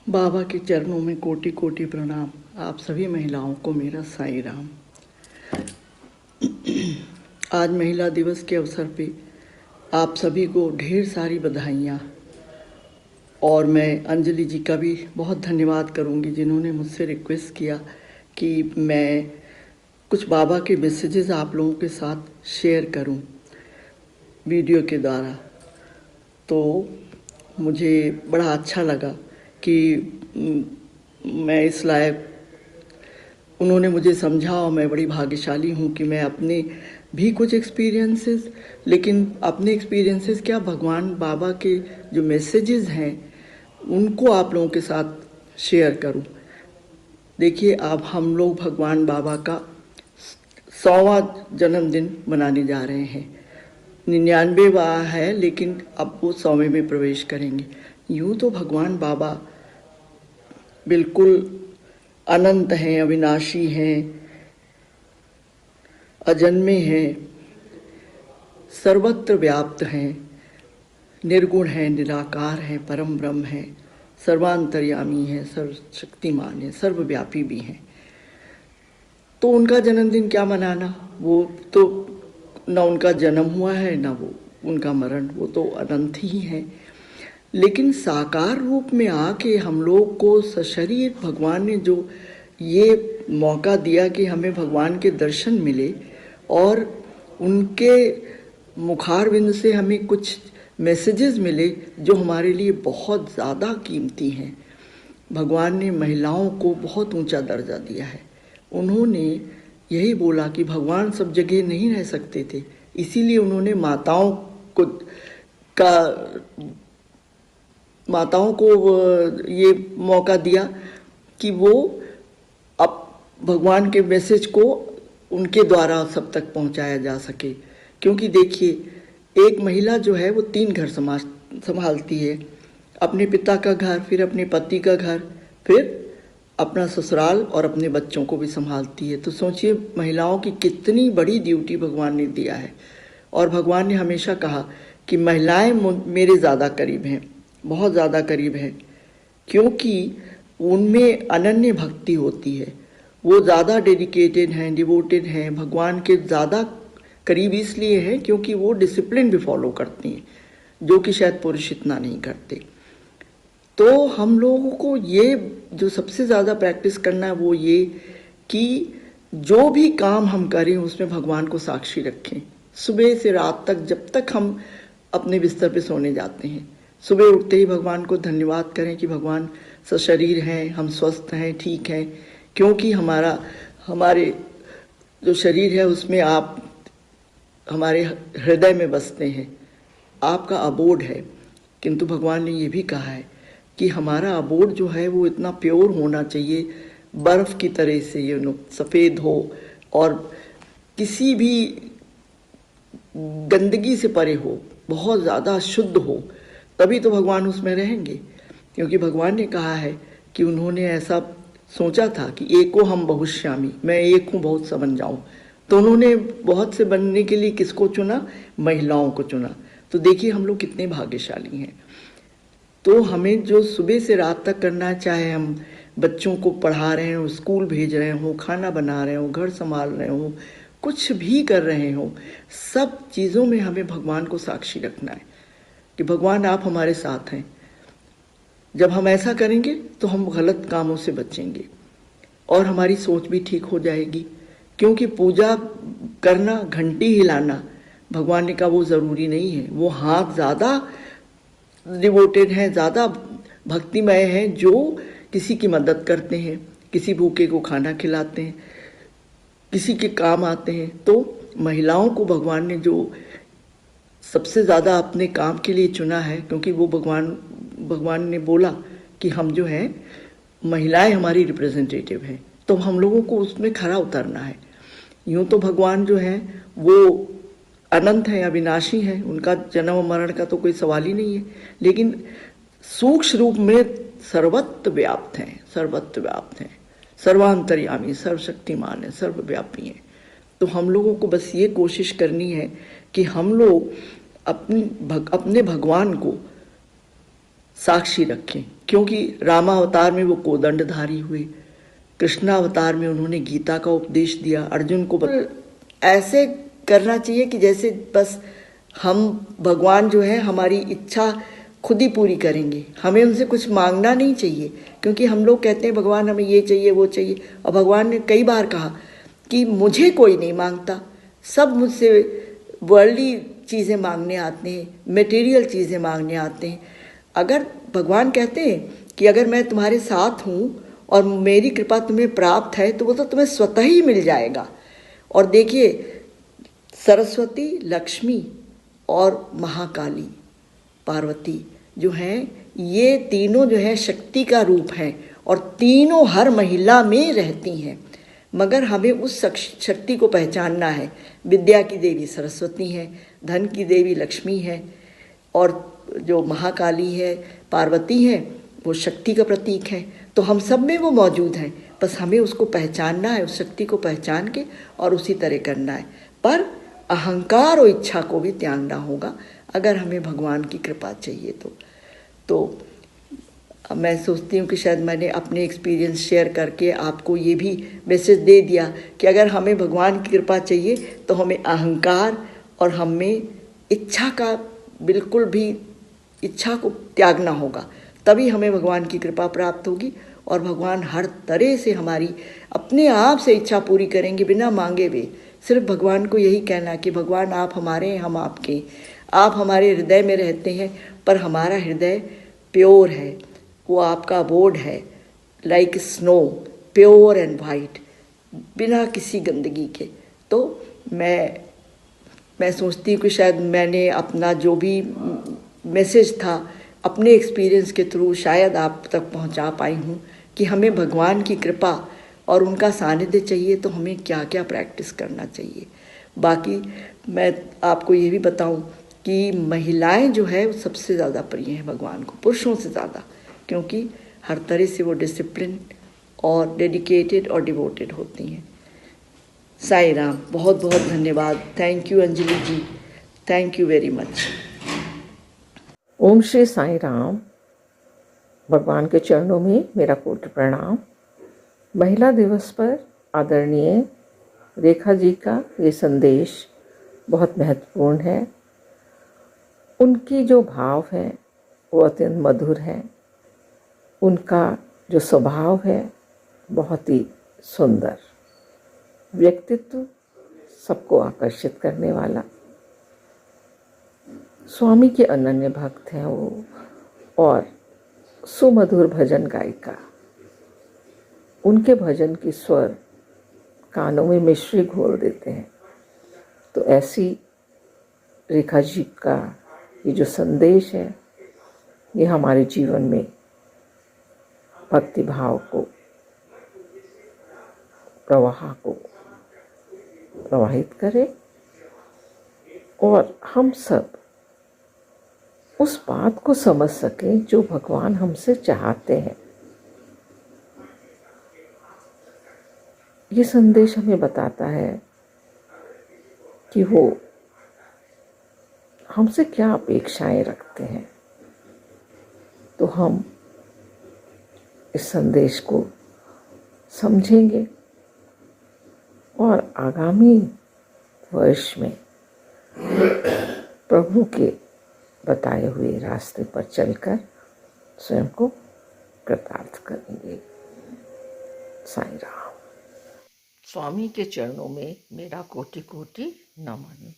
बाबा के चरणों में कोटि कोटि प्रणाम। आप सभी महिलाओं को मेरा साईं राम। आज महिला दिवस के अवसर पे आप सभी को ढेर सारी बधाइयाँ। और मैं अंजलि जी का भी बहुत धन्यवाद करूँगी जिन्होंने मुझसे रिक्वेस्ट किया कि मैं कुछ बाबा के मैसेजेस आप लोगों के साथ शेयर करूं वीडियो के द्वारा। तो मुझे बड़ा अच्छा लगा कि मैं इस लायक उन्होंने मुझे समझा, और मैं बड़ी भाग्यशाली हूँ कि मैं अपने भी कुछ एक्सपीरियंसेस, लेकिन अपने एक्सपीरियंसेस क्या, भगवान बाबा के जो मैसेजेस हैं उनको आप लोगों के साथ शेयर करूं। देखिए, अब हम लोग भगवान बाबा का 100वां जन्मदिन मनाने जा रहे हैं। 99वां है, लेकिन अब वो 100वें में प्रवेश करेंगे। यूँ तो भगवान बाबा बिल्कुल अनंत हैं, अविनाशी हैं, अजन्मे हैं, सर्वत्र व्याप्त हैं, निर्गुण हैं, निराकार हैं, परम ब्रह्म हैं, सर्वांतर्यामी हैं, सर्वशक्तिमान हैं, सर्वव्यापी भी हैं। तो उनका जन्मदिन क्या मनाना, वो तो न उनका जन्म हुआ है न वो उनका मरण, वो तो अनंत ही है। लेकिन साकार रूप में आके हम लोग को सशरीर भगवान ने जो ये मौका दिया कि हमें भगवान के दर्शन मिले और उनके मुखारविंद से हमें कुछ मैसेजेस मिले जो हमारे लिए बहुत ज़्यादा कीमती हैं। भगवान ने महिलाओं को बहुत ऊंचा दर्जा दिया है। उन्होंने यही बोला कि भगवान सब जगह नहीं रह सकते थे, इसीलिए उन्होंने माताओं को ये मौका दिया कि वो अब भगवान के मैसेज को उनके द्वारा सब तक पहुंचाया जा सके। क्योंकि देखिए, एक महिला जो है वो 3 घर संभालती है, अपने पिता का घर, फिर अपने पति का घर, फिर अपना ससुराल और अपने बच्चों को भी संभालती है। तो सोचिए महिलाओं की कितनी बड़ी ड्यूटी भगवान ने दिया है। और भगवान ने हमेशा कहा कि महिलाएं मेरे ज़्यादा करीब हैं, बहुत ज़्यादा करीब हैं, क्योंकि उनमें अनन्य भक्ति होती है। वो ज़्यादा डेडिकेटेड हैं, डिवोटेड हैं, भगवान के ज़्यादा करीब इसलिए हैं क्योंकि वो डिसिप्लिन भी फॉलो करती हैं, जो कि शायद पुरुष इतना नहीं करते। तो हम लोगों को ये जो सबसे ज़्यादा प्रैक्टिस करना है वो ये कि जो भी काम हम करें उसमें भगवान को साक्षी रखें। सुबह से रात तक, जब तक हम अपने बिस्तर पे सोने जाते हैं, सुबह उठते ही भगवान को धन्यवाद करें कि भगवान सशरीर हैं, हम स्वस्थ हैं, ठीक हैं, क्योंकि हमारे जो शरीर है उसमें आप हमारे हृदय में बसते हैं, आपका अबोध है। किंतु भगवान ने ये भी कहा है कि हमारा अबोध जो है वो इतना प्योर होना चाहिए, बर्फ़ की तरह से सफ़ेद हो और किसी भी गंदगी से परे हो, बहुत ज़्यादा शुद्ध हो, तभी तो भगवान उसमें रहेंगे। क्योंकि भगवान ने कहा है कि उन्होंने ऐसा सोचा था कि एको हम बहुश्यामी, मैं एक हूँ बहुत सा बन जाऊँ। तो उन्होंने बहुत से बनने के लिए किसको चुना? महिलाओं को चुना। तो देखिए हम लोग कितने भाग्यशाली हैं। तो हमें जो सुबह से रात तक करना है, चाहे हम बच्चों को पढ़ा रहे हो, स्कूल भेज रहे हो, खाना बना रहे हो, घर संभाल रहे हो, कुछ भी कर रहे हो, सब चीज़ों में हमें भगवान को साक्षी रखना है कि भगवान आप हमारे साथ हैं। जब हम ऐसा करेंगे तो हम गलत कामों से बचेंगे और हमारी सोच भी ठीक हो जाएगी। क्योंकि पूजा करना, घंटी हिलाना, भगवान ने कहा वो ज़रूरी नहीं है। वो हाथ ज़्यादा डिवोटेड हैं, ज़्यादा भक्तिमय हैं, जो किसी की मदद करते हैं, किसी भूखे को खाना खिलाते हैं, किसी के काम आते हैं। तो महिलाओं को भगवान ने जो सबसे ज़्यादा अपने काम के लिए चुना है, क्योंकि वो भगवान ने बोला कि हम जो हैं, महिलाएं हमारी रिप्रेजेंटेटिव हैं, तो हम लोगों को उसमें खरा उतरना है। यूँ तो भगवान जो हैं वो अनंत हैं, अविनाशी हैं, उनका जन्म मरण का तो कोई सवाल ही नहीं है, लेकिन सूक्ष्म रूप में सर्वत्र व्याप्त हैं, सर्वत्र व्याप्त हैं, सर्वांतर्यामी, सर्वशक्तिमान है, सर्वव्यापी हैं। तो हम लोगों को बस ये कोशिश करनी है कि हम लोग अपने भगवान को साक्षी रखें, क्योंकि रामावतार में वो कोदंडधारी हुए, कृष्णावतार में उन्होंने गीता का उपदेश दिया अर्जुन को। ऐसे करना चाहिए कि जैसे बस हम भगवान जो है हमारी इच्छा खुद ही पूरी करेंगे, हमें उनसे कुछ मांगना नहीं चाहिए। क्योंकि हम लोग कहते हैं भगवान हमें ये चाहिए वो चाहिए, और भगवान ने कई बार कहा कि मुझे कोई नहीं मांगता, सब मुझसे वर्ल्डली चीज़ें मांगने आते हैं, मटेरियल चीज़ें मांगने आते हैं। अगर भगवान कहते हैं कि अगर मैं तुम्हारे साथ हूँ और मेरी कृपा तुम्हें प्राप्त है तो वो तो तुम्हें स्वतः ही मिल जाएगा। और देखिए, सरस्वती, लक्ष्मी और महाकाली पार्वती जो हैं, ये तीनों जो है शक्ति का रूप हैं और तीनों हर महिला में रहती हैं। मगर हमें उस शक्ति को पहचानना है। विद्या की देवी सरस्वती है, धन की देवी लक्ष्मी है, और जो महाकाली है, पार्वती है, वो शक्ति का प्रतीक है। तो हम सब में वो मौजूद हैं, बस हमें उसको पहचानना है, उस शक्ति को पहचान के और उसी तरह करना है। पर अहंकार और इच्छा को भी त्यागना होगा अगर हमें भगवान की कृपा चाहिए तो मैं सोचती हूँ कि शायद मैंने अपने एक्सपीरियंस शेयर करके आपको ये भी मैसेज दे दिया कि अगर हमें भगवान की कृपा चाहिए तो हमें अहंकार और हमें इच्छा का बिल्कुल भी इच्छा को त्यागना होगा, तभी हमें भगवान की कृपा प्राप्त होगी। और भगवान हर तरह से हमारी अपने आप से इच्छा पूरी करेंगे बिना मांगे हुए। सिर्फ भगवान को यही कहना कि भगवान आप हमारे हैं, हम आपके, आप हमारे हृदय में रहते हैं, पर हमारा हृदय प्योर है, वो आपका बोर्ड है, like snow, pure and white, बिना किसी गंदगी के। तो मैं सोचती हूँ कि शायद मैंने अपना जो भी मैसेज था अपने एक्सपीरियंस के थ्रू शायद आप तक पहुँचा पाई हूँ कि हमें भगवान की कृपा और उनका सानिध्य चाहिए तो हमें क्या क्या प्रैक्टिस करना चाहिए। बाकी मैं आपको ये भी बताऊं कि महिलाएं जो है वो सबसे ज़्यादा प्रिय हैं भगवान को, पुरुषों से ज़्यादा, क्योंकि हर तरह से वो डिसिप्लिन और डेडिकेटेड और डिवोटेड होती हैं। साई राम, बहुत बहुत धन्यवाद। Thank you Anjali ji, thank you very much. Om Shri Sai Ram. भगवान के चरणों में मेरा कोटि प्रणाम। महिला दिवस पर आदरणीय रेखा जी का ये संदेश बहुत महत्वपूर्ण है। उनकी जो भाव है वो अत्यंत मधुर है, उनका जो स्वभाव है बहुत ही सुंदर, व्यक्तित्व सबको आकर्षित करने वाला। स्वामी के अनन्य भक्त हैं वो, और सुमधुर भजन गायिका। उनके भजन की स्वर कानों में मिश्री घोल देते हैं। तो ऐसी रेखा जी का ये जो संदेश है, ये हमारे जीवन में भक्ति भाव को, प्रवाह को प्रवाहित करे, और हम सब उस बात को समझ सकें जो भगवान हमसे चाहते हैं। ये संदेश हमें बताता है कि वो हमसे क्या अपेक्षाएं रखते हैं। तो हम इस संदेश को समझेंगे और आगामी वर्ष में प्रभु के बताए हुए रास्ते पर चलकर स्वयं को कृतार्थ करेंगे। साईं राम। स्वामी के चरणों में मेरा कोटि कोटि नमन।